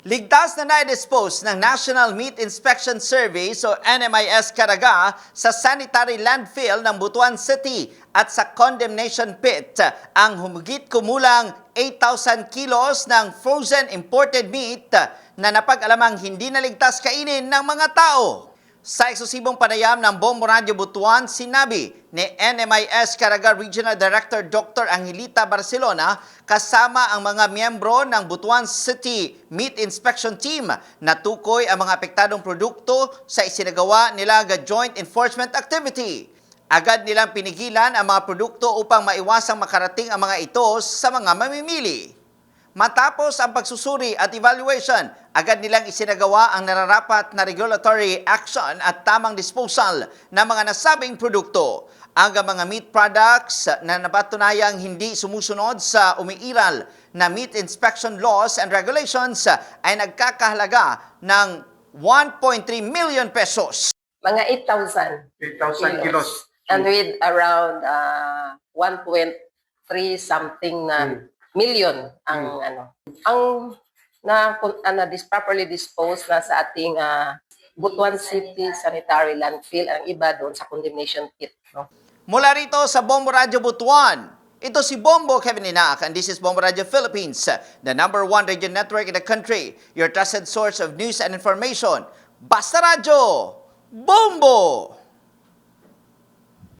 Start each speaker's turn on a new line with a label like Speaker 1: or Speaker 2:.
Speaker 1: Ligtas na na-dispose ng National Meat Inspection Service o NMIS Caraga sa sanitary landfill ng Butuan City at sa condemnation pit ang humigit kumulang 8,000 kilos ng frozen imported meat na napag-alamang hindi naligtas kainin ng mga tao. Sa eksklusibong panayam ng Bombo Radio Butuan, sinabi ni NMIS Caraga Regional Director Dr. Angelita Barcelona kasama ang mga miyembro ng Butuan City Meat Inspection Team na tukoy ang mga apektadong produkto sa isinagawa nilang joint enforcement activity. Agad nilang pinigilan ang mga produkto upang maiwasang makarating ang mga ito sa mga mamimili. Matapos ang pagsusuri at evaluation, agad nilang isinagawa ang nararapat na regulatory action at tamang disposal ng mga nasabing produkto. Ang mga meat products na napatunayang hindi sumusunod sa umiiral na meat inspection laws and regulations ay nagkakahalaga ng 1.3 million pesos.
Speaker 2: Mga 8,000
Speaker 3: kilos.
Speaker 2: And with around 1.3 something na million ang properly disposed na sa ating Butuan City sanitary landfill, ang iba doon sa condemnation pit, no?
Speaker 1: Mula rito sa Bombo Radio Butuan, ito si Bombo Kevin Inac, and this is Bombo Radio Philippines, the #1 radio network in the country, your trusted source of news and information. Basta Radio, Bombo!